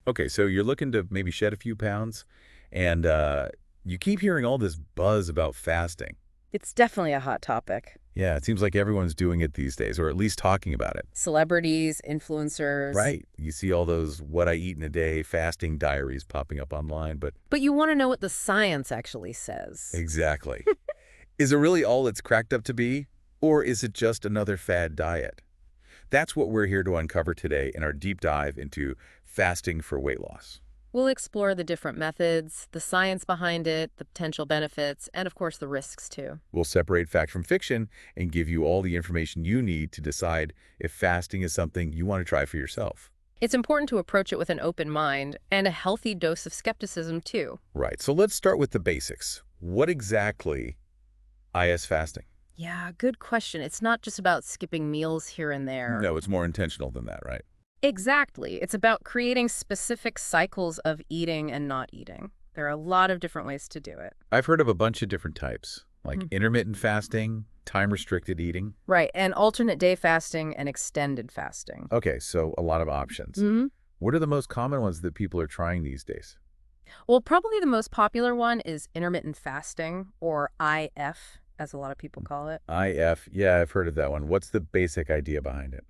Okay, so you're looking to maybe shed a few pounds, and you keep hearing all this buzz about fasting. It's definitely a hot topic. Yeah, it seems like everyone's doing it these days, or at least talking about it. Celebrities, influencers. Right. You see all those what I eat in a day fasting diaries popping up online, but But you want to know what the science actually says. exactly. Is it really all it's cracked up to be? Or is it just another fad diet? That's what we're here to uncover today in our deep dive into fasting for weight loss. We'll explore the different methods, the science behind it, the potential benefits, and of course the risks too. We'll separate fact from fiction and give you all the information you need to decide if fasting is something you want to try for yourself. It's important to approach it with an open mind and a healthy dose of skepticism too. Right, so let's start with the basics. What exactly is fasting? Yeah, good question. It's not just about skipping meals here and there. No, it's more intentional than that, right? Exactly. It's about creating specific cycles of eating and not eating. There are a lot of different ways to do it. I've heard of a bunch of different types, like Mhm. intermittent fasting, time-restricted eating. Right, and alternate day fasting and extended fasting. Okay, so a lot of options. What are the most common ones that people are trying these days? Well, probably the most popular one is intermittent fasting, or IF, as a lot of people call it. IF, yeah, I've heard of that one. What's the basic idea behind it?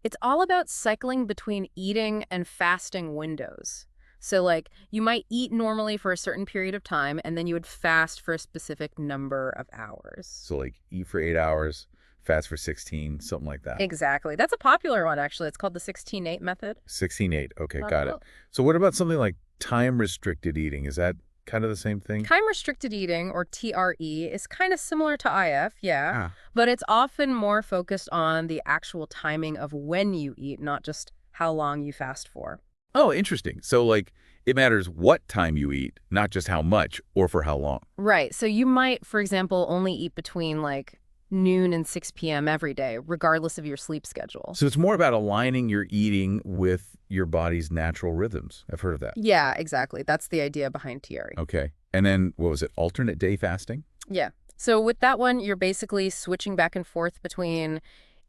It's all about cycling between eating and fasting windows. So, like, you might eat normally for a certain period of time, and then you would fast for a specific number of hours. So like eat for 8 hours, fast for 16, something like that. Exactly. That's a popular one, actually. It's called the 16-8 method. 16-8, okay, got it. Cool. So what about something like time-restricted eating? Is that kind of the same thing? Time-restricted eating, or TRE, is kind of similar to IF, yeah, Ah. but it's often more focused on the actual timing of when you eat, not just how long you fast for. Oh, interesting. So like it matters what time you eat, not just how much or for how long. Right. So you might, for example, only eat between like noon and 6 p.m. every day, regardless of your sleep schedule. So it's more about aligning your eating with your body's natural rhythms. I've heard of that. Yeah, exactly. That's the idea behind TRE. Okay. And then what was it? Alternate day fasting? Yeah. So with that one, you're basically switching back and forth between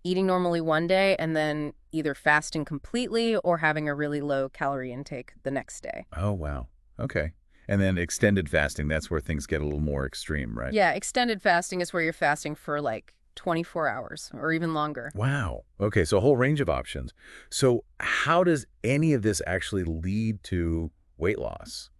eating normally one day and then either fasting completely or having a really low calorie intake the next day. Oh, wow. Okay. And then extended fasting, that's where things get a little more extreme, right? Yeah, extended fasting is where you're fasting for like 24 hours or even longer. Wow. Okay, so a whole range of options. So how does any of this actually lead to weight loss?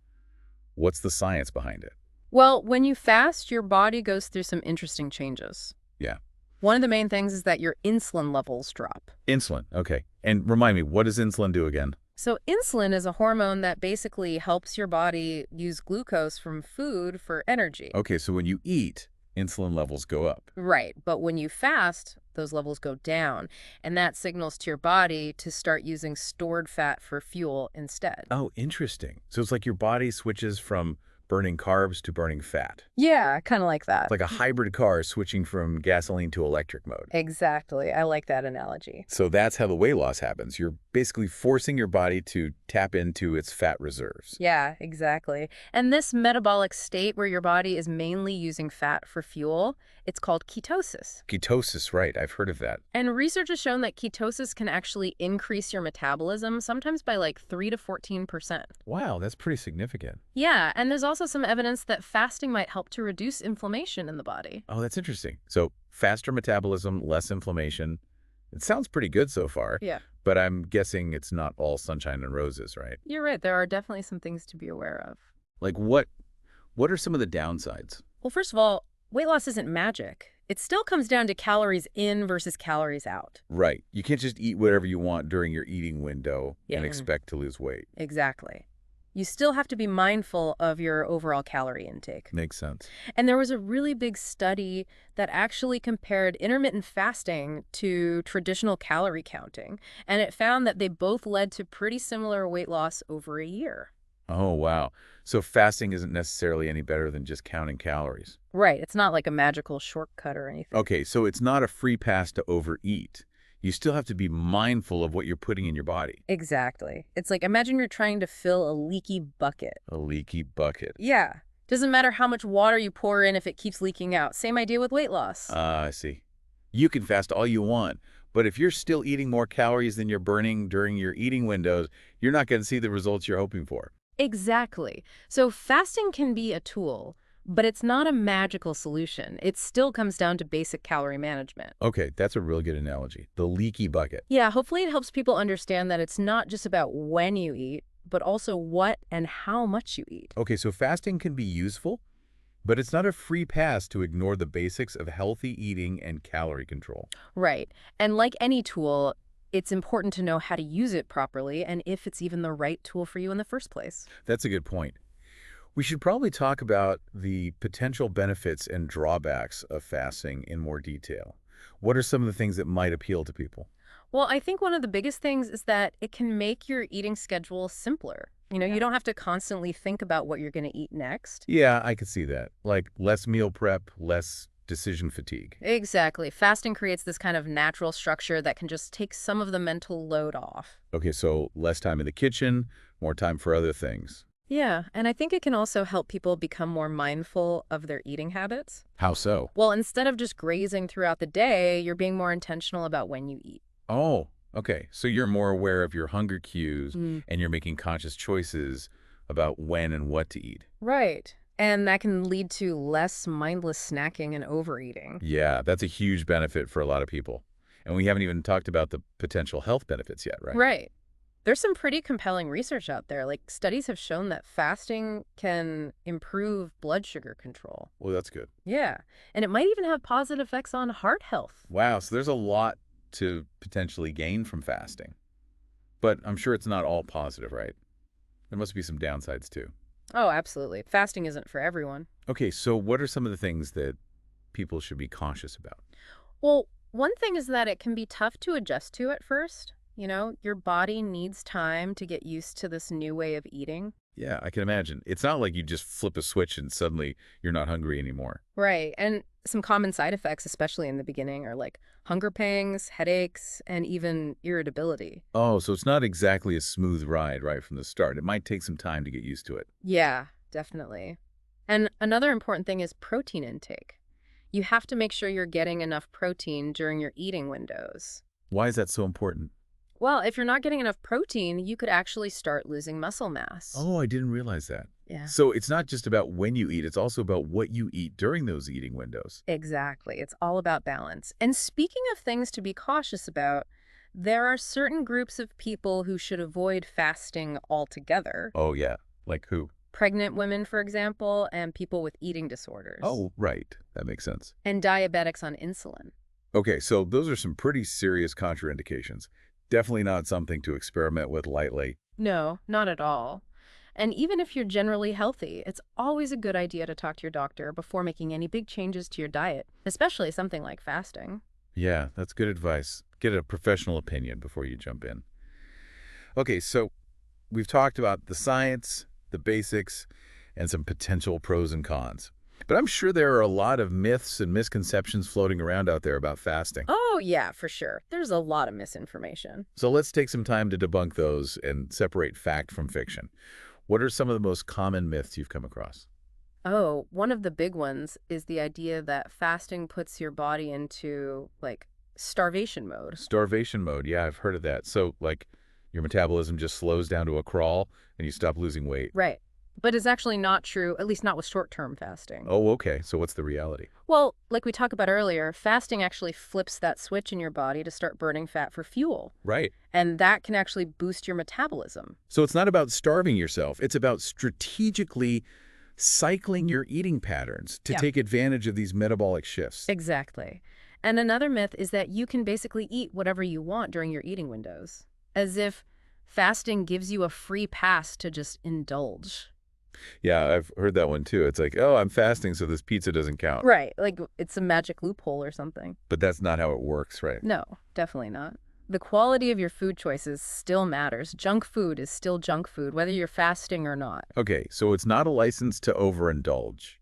What's the science behind it? Well, when you fast, your body goes through some interesting changes. Yeah. One of the main things is that your insulin levels drop. Insulin. Okay. And remind me, what does insulin do again? So insulin is a hormone that basically helps your body use glucose from food for energy. Okay, so when you eat, insulin levels go up. Right, but when you fast, those levels go down, and that signals to your body to start using stored fat for fuel instead. Oh, interesting. So it's like your body switches from burning carbs to burning fat. Yeah, kind of like that. It's like a hybrid car switching from gasoline to electric mode. Exactly. I like that analogy. So that's how the weight loss happens. You're basically forcing your body to tap into its fat reserves. Yeah, exactly. And this metabolic state where your body is mainly using fat for fuel, it's called ketosis. Ketosis, right. I've heard of that. And research has shown that ketosis can actually increase your metabolism, sometimes by like 3 to 14%. Wow, that's pretty significant. Yeah, and there's also some evidence that fasting might help to reduce inflammation in the body. Oh, that's interesting. So faster metabolism, less inflammation. It sounds pretty good so far, Yeah. but I'm guessing it's not all sunshine and roses, right? You're right. There are definitely some things to be aware of. Like what are some of the downsides? Well, first of all, weight loss isn't magic. It still comes down to calories in versus calories out. Right. You can't just eat whatever you want during your eating window Yeah. and expect to lose weight. Exactly. You still have to be mindful of your overall calorie intake. Makes sense. And there was a really big study that actually compared intermittent fasting to traditional calorie counting, and it found that they both led to pretty similar weight loss over a year. Oh, wow. So fasting isn't necessarily any better than just counting calories. Right. It's not like a magical shortcut or anything. Okay, so it's not a free pass to overeat. You still have to be mindful of what you're putting in your body. Exactly. It's like, imagine you're trying to fill a leaky bucket. A leaky bucket. Yeah. Doesn't matter how much water you pour in if it keeps leaking out. Same idea with weight loss. I see. You can fast all you want, But if you're still eating more calories than you're burning during your eating windows, you're not going to see the results you're hoping for. Exactly. So fasting can be a tool, but it's not a magical solution. It still comes down to basic calorie management. Okay, that's a really good analogy. The leaky bucket. Yeah, hopefully it helps people understand that it's not just about when you eat, but also what and how much you eat. Okay, so fasting can be useful, but it's not a free pass to ignore the basics of healthy eating and calorie control. Right. And like any tool, it's important to know how to use it properly and if it's even the right tool for you in the first place. That's a good point. We should probably talk about the potential benefits and drawbacks of fasting in more detail. What are some of the things that might appeal to people? Well, I think one of the biggest things is that it can make your eating schedule simpler. You don't have to constantly think about what you're going to eat next. Yeah, I could see that. Like less meal prep, less decision fatigue. Exactly. Fasting creates this kind of natural structure that can just take some of the mental load off. Okay, so less time in the kitchen, more time for other things. Yeah, and I think it can also help people become more mindful of their eating habits. How so? Well, instead of just grazing throughout the day, you're being more intentional about when you eat. Oh, okay. So you're more aware of your hunger cues Mm. and you're making conscious choices about when and what to eat. Right. And that can lead to less mindless snacking and overeating. Yeah, that's a huge benefit for a lot of people. And we haven't even talked about the potential health benefits yet, right? Right. There's some pretty compelling research out there. Like studies have shown that fasting can improve blood sugar control. Well, that's good. Yeah. And it might even have positive effects on heart health. Wow, so there's a lot to potentially gain from fasting. But I'm sure it's not all positive, right? There must be some downsides too. Oh, absolutely. Fasting isn't for everyone. Okay, so what are some of the things that people should be cautious about? Well, one thing is that it can be tough to adjust to at first. Your body needs time to get used to this new way of eating. Yeah, I can imagine. It's not like you just flip a switch and suddenly you're not hungry anymore. Right. And some common side effects, especially in the beginning, are like hunger pangs, headaches, and even irritability. Oh, so it's not exactly a smooth ride right from the start. It might take some time to get used to it. Yeah, definitely. And another important thing is protein intake. You have to make sure you're getting enough protein during your eating windows. Why is that so important? Well, if you're not getting enough protein, you could actually start losing muscle mass. Oh, I didn't realize that. Yeah. So it's not just about when you eat, it's also about what you eat during those eating windows. Exactly. It's all about balance. And speaking of things to be cautious about, there are certain groups of people who should avoid fasting altogether. Oh, yeah. Like who? Pregnant women, for example, and people with eating disorders. Oh, right. That makes sense. And diabetics on insulin. Okay, so those are some pretty serious contraindications. Definitely not something to experiment with lightly. No, not at all. And even if you're generally healthy, it's always a good idea to talk to your doctor before making any big changes to your diet, especially something like fasting. Yeah, that's good advice. Get a professional opinion before you jump in. Okay, so we've talked about the science, the basics, and some potential pros and cons. But I'm sure there are a lot of myths and misconceptions floating around out there about fasting. Oh, yeah, for sure. There's a lot of misinformation. So let's take some time to debunk those and separate fact from fiction. What are some of the most common myths you've come across? Oh, one of the big ones is the idea that fasting puts your body into, like, starvation mode. Starvation mode. Yeah, I've heard of that. So, like, your metabolism just slows down to a crawl and you stop losing weight. Right. But it's actually not true, at least not with short-term fasting. Oh, okay. So what's the reality? Well, like we talked about earlier, fasting actually flips that switch in your body to start burning fat for fuel. Right. And that can actually boost your metabolism. So it's not about starving yourself. It's about strategically cycling your eating patterns to Yeah. take advantage of these metabolic shifts. Exactly. And another myth is that you can basically eat whatever you want during your eating windows, as if fasting gives you a free pass to just indulge. Yeah, I've heard that one too. It's like, oh, I'm fasting, so this pizza doesn't count. Right, like it's a magic loophole or something. But that's not how it works, right? No, definitely not. The quality of your food choices still matters. Junk food is still junk food, whether you're fasting or not. Okay, so it's not a license to overindulge.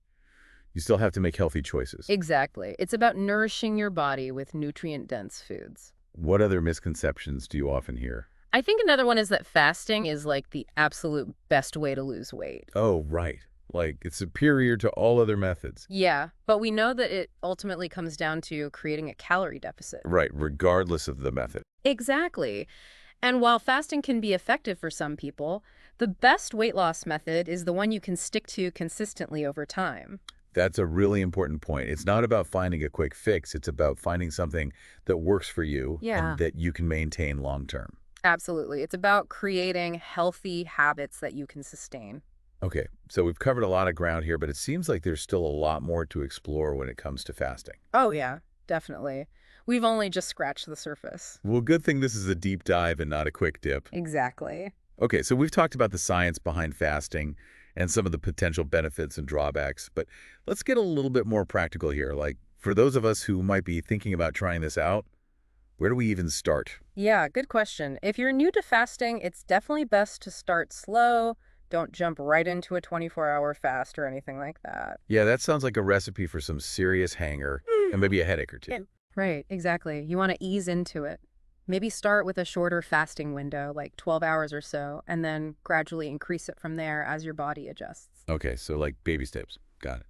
You still have to make healthy choices. Exactly. It's about nourishing your body with nutrient-dense foods. What other misconceptions do you often hear? I think another one is that fasting is like the absolute best way to lose weight. Oh, right. Like, it's superior to all other methods. Yeah, but we know that it ultimately comes down to creating a calorie deficit. Right, regardless of the method. Exactly. And while fasting can be effective for some people, the best weight loss method is the one you can stick to consistently over time. That's a really important point. It's not about finding a quick fix. It's about finding something that works for you and Yeah. that you can maintain long term. Absolutely. It's about creating healthy habits that you can sustain. Okay, so we've covered a lot of ground here, but it seems like there's still a lot more to explore when it comes to fasting. Oh, yeah, definitely. We've only just scratched the surface. Well, good thing this is a deep dive and not a quick dip. Exactly. Okay, so we've talked about the science behind fasting and some of the potential benefits and drawbacks, but let's get a little bit more practical here. Like, for those of us who might be thinking about trying this out, where do we even start? Yeah, good question. If you're new to fasting, it's definitely best to start slow. Don't jump right into a 24-hour fast or anything like that. Yeah, that sounds like a recipe for some serious hanger and maybe a headache or two. Right, exactly. You want to ease into it. Maybe start with a shorter fasting window, like 12 hours or so, and then gradually increase it from there as your body adjusts. Okay, so like baby steps. Got it.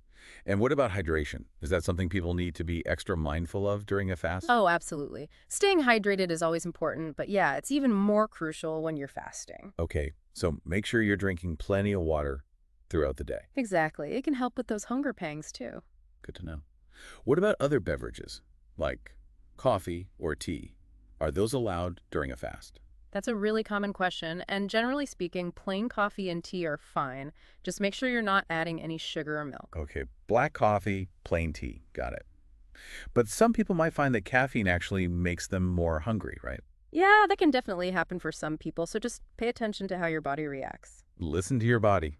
And what about hydration? Is that something people need to be extra mindful of during a fast? Oh, absolutely. Staying hydrated is always important, but yeah, it's even more crucial when you're fasting. Okay, so make sure you're drinking plenty of water throughout the day. Exactly. It can help with those hunger pangs too. Good to know. What about other beverages, like coffee or tea? Are those allowed during a fast? That's a really common question, and generally speaking, plain coffee and tea are fine. Just make sure you're not adding any sugar or milk. Okay, black coffee, plain tea. Got it. But some people might find that caffeine actually makes them more hungry, right? Yeah, that can definitely happen for some people, so just pay attention to how your body reacts. Listen to your body.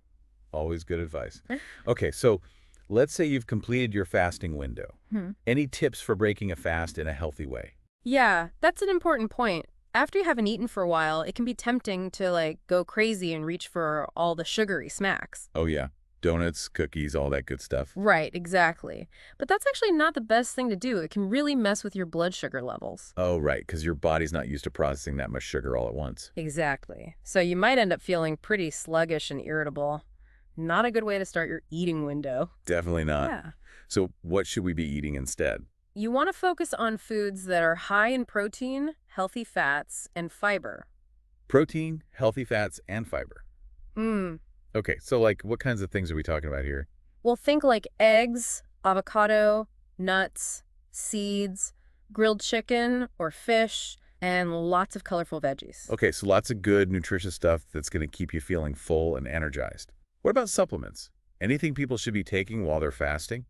Always good advice. Eh? Okay, so let's say you've completed your fasting window. Hmm. Any tips for breaking a fast in a healthy way? Yeah, that's an important point. After you haven't eaten for a while, it can be tempting to go crazy and reach for all the sugary smacks. Oh, yeah. Donuts, cookies, all that good stuff. Right, exactly. But that's actually not the best thing to do. It can really mess with your blood sugar levels. Oh, right, because your body's not used to processing that much sugar all at once. Exactly. So you might end up feeling pretty sluggish and irritable. Not a good way to start your eating window. Definitely not. Yeah. So what should we be eating instead? You want to focus on foods that are high in protein, healthy fats, and fiber. Protein, healthy fats, and fiber. Hmm. Okay, so like what kinds of things are we talking about here? Well, think like eggs, avocado, nuts, seeds, grilled chicken or fish, and lots of colorful veggies. Okay, so lots of good, nutritious stuff that's going to keep you feeling full and energized. What about supplements? Anything people should be taking while they're fasting?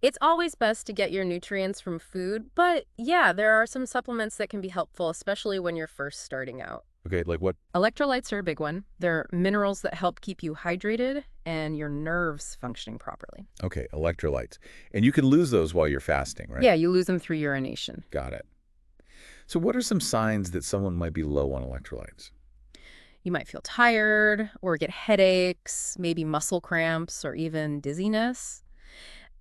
It's always best to get your nutrients from food, but yeah, there are some supplements that can be helpful, especially when you're first starting out. Okay, like what? Electrolytes are a big one. They're minerals that help keep you hydrated and your nerves functioning properly. Okay, electrolytes. And you can lose those while you're fasting, right? Yeah, you lose them through urination. Got it. So what are some signs that someone might be low on electrolytes? You might feel tired or get headaches, maybe muscle cramps, or even dizziness.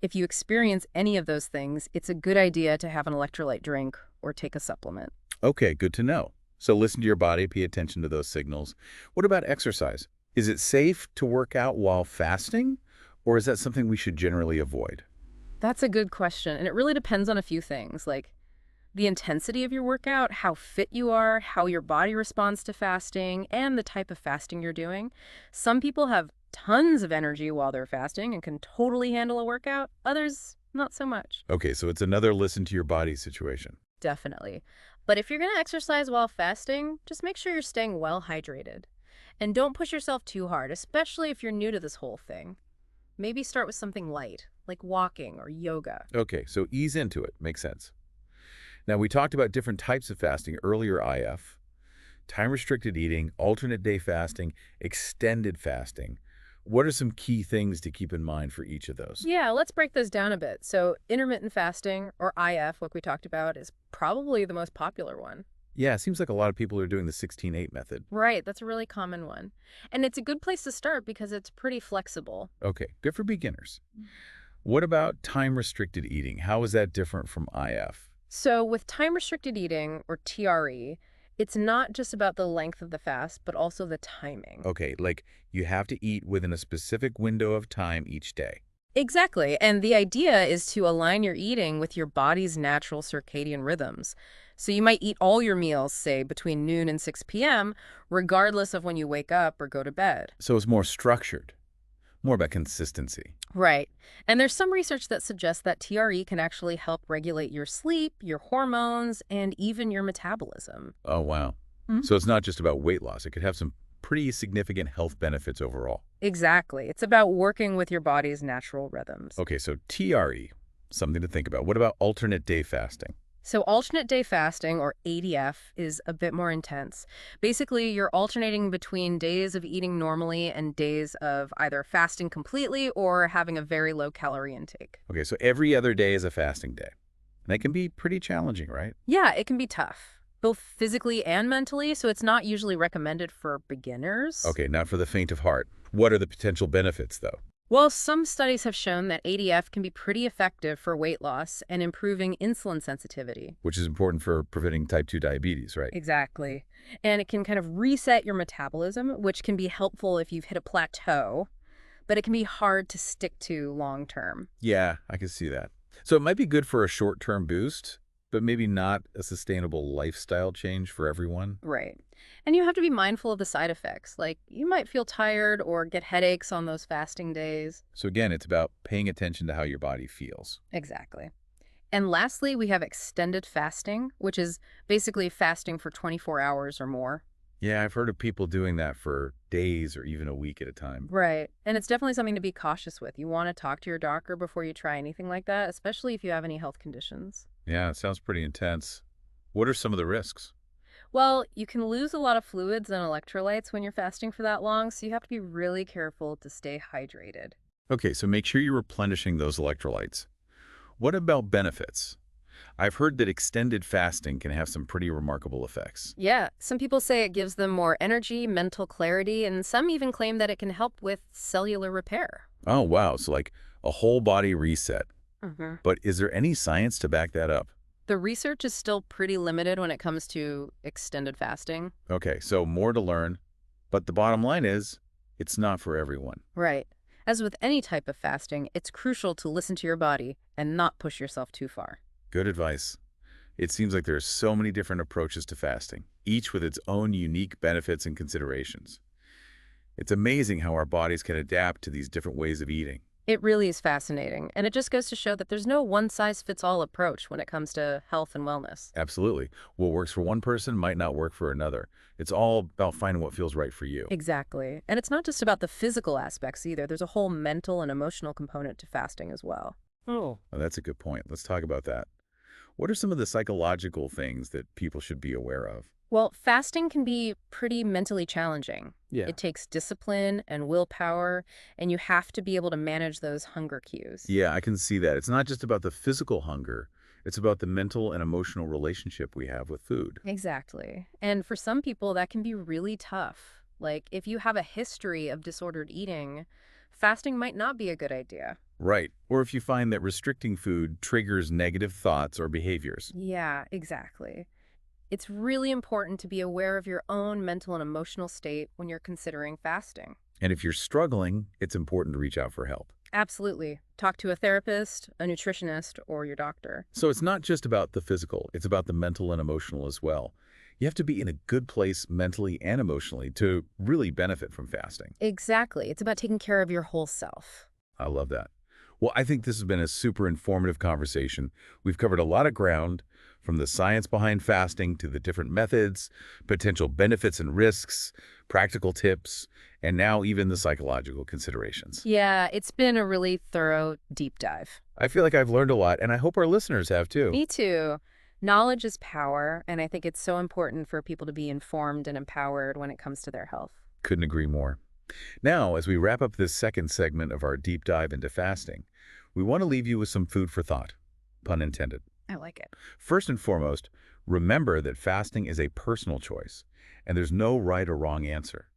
If you experience any of those things, it's a good idea to have an electrolyte drink or take a supplement. Okay, good to know. So listen to your body, pay attention to those signals. What about exercise? Is it safe to work out while fasting, or is that something we should generally avoid? That's a good question, and it really depends on a few things, like the intensity of your workout, how fit you are, how your body responds to fasting, and the type of fasting you're doing. Some people have tons of energy while they're fasting and can totally handle a workout. Others, not so much. Okay, so it's another listen to your body situation. Definitely. But if you're going to exercise while fasting, just make sure you're staying well hydrated. And don't push yourself too hard, especially if you're new to this whole thing. Maybe start with something light, like walking or yoga. Okay, so ease into it. Makes sense. Now, we talked about different types of fasting earlier, IF, time-restricted eating, alternate day fasting, extended fasting. What are some key things to keep in mind for each of those? Yeah, let's break this down a bit. So intermittent fasting, or IF, like we talked about, is probably the most popular one. Yeah, it seems like a lot of people are doing the 16-8 method. Right, that's a really common one. And it's a good place to start because it's pretty flexible. Okay, good for beginners. What about time-restricted eating? How is that different from IF? So with time-restricted eating, or TRE, It's not just about the length of the fast, but also the timing. Okay, like you have to eat within a specific window of time each day. Exactly. And the idea is to align your eating with your body's natural circadian rhythms. So you might eat all your meals, say, between noon and 6 p.m., regardless of when you wake up or go to bed. So it's more structured, more about consistency. Right. And there's some research that suggests that TRE can actually help regulate your sleep, your hormones, and even your metabolism. Oh, wow. Mhm. So it's not just about weight loss. It could have some pretty significant health benefits overall. Exactly. It's about working with your body's natural rhythms. Okay, so TRE, something to think about. What about alternate day fasting? So alternate day fasting, or ADF, is a bit more intense. Basically, you're alternating between days of eating normally and days of either fasting completely or having a very low calorie intake. Okay, so every other day is a fasting day. And that can be pretty challenging, right? Yeah, it can be tough, both physically and mentally, so it's not usually recommended for beginners. Okay, not for the faint of heart. What are the potential benefits, though? Well, some studies have shown that ADF can be pretty effective for weight loss and improving insulin sensitivity. Which is important for preventing type 2 diabetes, right? Exactly. And it can kind of reset your metabolism, which can be helpful if you've hit a plateau, but it can be hard to stick to long term. Yeah, I can see that. So it might be good for a short-term boost, but maybe not a sustainable lifestyle change for everyone. Right. And you have to be mindful of the side effects. Like, you might feel tired or get headaches on those fasting days. So again, it's about paying attention to how your body feels. Exactly. And lastly, we have extended fasting, which is basically fasting for 24 hours or more. Yeah, I've heard of people doing that for days or even a week at a time. Right. And it's definitely something to be cautious with. You want to talk to your doctor before you try anything like that, especially if you have any health conditions. Yeah, it sounds pretty intense. What are some of the risks? Well, you can lose a lot of fluids and electrolytes when you're fasting for that long, so you have to be really careful to stay hydrated. Okay, so make sure you're replenishing those electrolytes. What about benefits? I've heard that extended fasting can have some pretty remarkable effects. Yeah, some people say it gives them more energy, mental clarity, and some even claim that it can help with cellular repair. Oh, wow. So like a whole body reset. hmm But is there any science to back that up? The research is still pretty limited when it comes to extended fasting. Okay, so more to learn. But the bottom line is, it's not for everyone. Right. As with any type of fasting, it's crucial to listen to your body and not push yourself too far. Good advice. It seems like there are so many different approaches to fasting, each with its own unique benefits and considerations. It's amazing how our bodies can adapt to these different ways of eating. It really is fascinating, and it just goes to show that there's no one-size-fits-all approach when it comes to health and wellness. Absolutely. What works for one person might not work for another. It's all about finding what feels right for you. Exactly. And it's not just about the physical aspects either. There's a whole mental and emotional component to fasting as well. Oh, that's a good point. Let's talk about that. What are some of the psychological things that people should be aware of? Well, fasting can be pretty mentally challenging. Yeah. It takes discipline and willpower, and you have to be able to manage those hunger cues. Yeah, I can see that. It's not just about the physical hunger. It's about the mental and emotional relationship we have with food. Exactly. And for some people, that can be really tough. Like, if you have a history of disordered eating, fasting might not be a good idea. Right. Or if you find that restricting food triggers negative thoughts or behaviors. Yeah, exactly. It's really important to be aware of your own mental and emotional state when you're considering fasting. And if you're struggling, it's important to reach out for help. Absolutely. Talk to a therapist, a nutritionist, or your doctor. So it's not just about the physical, it's about the mental and emotional as well. You have to be in a good place mentally and emotionally to really benefit from fasting. Exactly. It's about taking care of your whole self. I love that. Well, I think this has been a super informative conversation. We've covered a lot of ground, from the science behind fasting to the different methods, potential benefits and risks, practical tips, and now even the psychological considerations. Yeah, it's been a really thorough deep dive. I feel like I've learned a lot, and I hope our listeners have too. Me too. Knowledge is power, and I think it's so important for people to be informed and empowered when it comes to their health. Couldn't agree more. Now, as we wrap up this second segment of our deep dive into fasting, we want to leave you with some food for thought, pun intended. I like it. First and foremost, remember that fasting is a personal choice, and there's no right or wrong answer.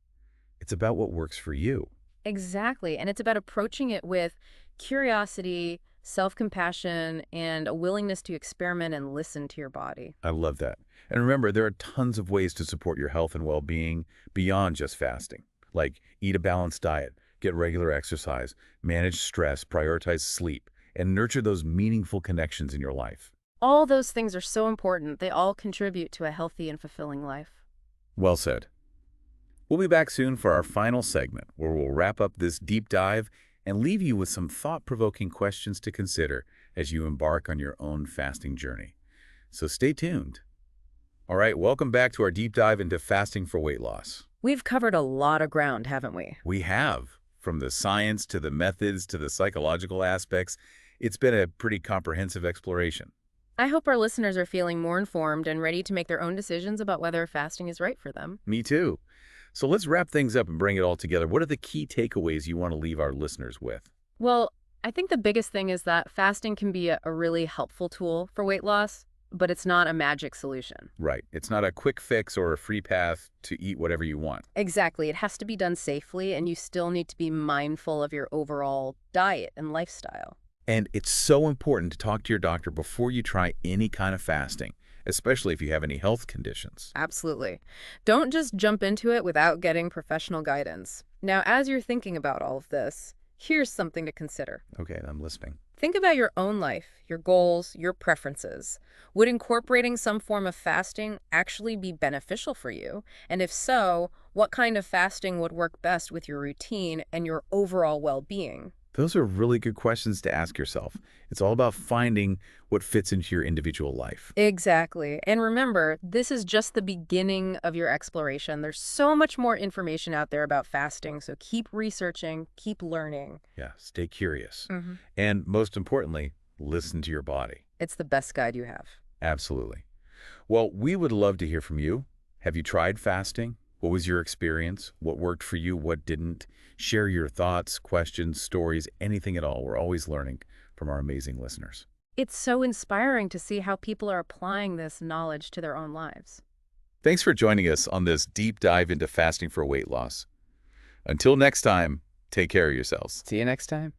It's about what works for you. Exactly. And it's about approaching it with curiosity, self-compassion, and a willingness to experiment and listen to your body. I love that. And remember, there are tons of ways to support your health and well-being beyond just fasting. Like eat a balanced diet, get regular exercise, manage stress, prioritize sleep, and nurture those meaningful connections in your life. All those things are so important. They all contribute to a healthy and fulfilling life. Well said. We'll be back soon for our final segment, where we'll wrap up this deep dive and leave you with some thought-provoking questions to consider as you embark on your own fasting journey. So stay tuned. All right, welcome back to our deep dive into fasting for weight loss. We've covered a lot of ground, haven't we? We have, from the science to the methods to the psychological aspects, it's been a pretty comprehensive exploration. I hope our listeners are feeling more informed and ready to make their own decisions about whether fasting is right for them. Me too. So let's wrap things up and bring it all together. What are the key takeaways you want to leave our listeners with? Well, I think the biggest thing is that fasting can be a really helpful tool for weight loss, but it's not a magic solution. Right. It's not a quick fix or a free path to eat whatever you want. Exactly. It has to be done safely, and you still need to be mindful of your overall diet and lifestyle. And it's so important to talk to your doctor before you try any kind of fasting, especially if you have any health conditions. Absolutely. Don't just jump into it without getting professional guidance. Now, as you're thinking about all of this, here's something to consider. Okay, I'm listening. Think about your own life, your goals, your preferences. Would incorporating some form of fasting actually be beneficial for you? And if so, what kind of fasting would work best with your routine and your overall well-being? Those are really good questions to ask yourself. It's all about finding what fits into your individual life. Exactly. And remember, this is just the beginning of your exploration. There's so much more information out there about fasting, so keep researching, keep learning. Yeah, stay curious. Hmm. And most importantly, listen to your body. It's the best guide you have. Absolutely. Well, we would love to hear from you. Have you tried fasting? What was your experience? What worked for you? What didn't? Share your thoughts, questions, stories, anything at all. We're always learning from our amazing listeners. It's so inspiring to see how people are applying this knowledge to their own lives. Thanks for joining us on this deep dive into fasting for weight loss. Until next time, take care of yourselves. See you next time.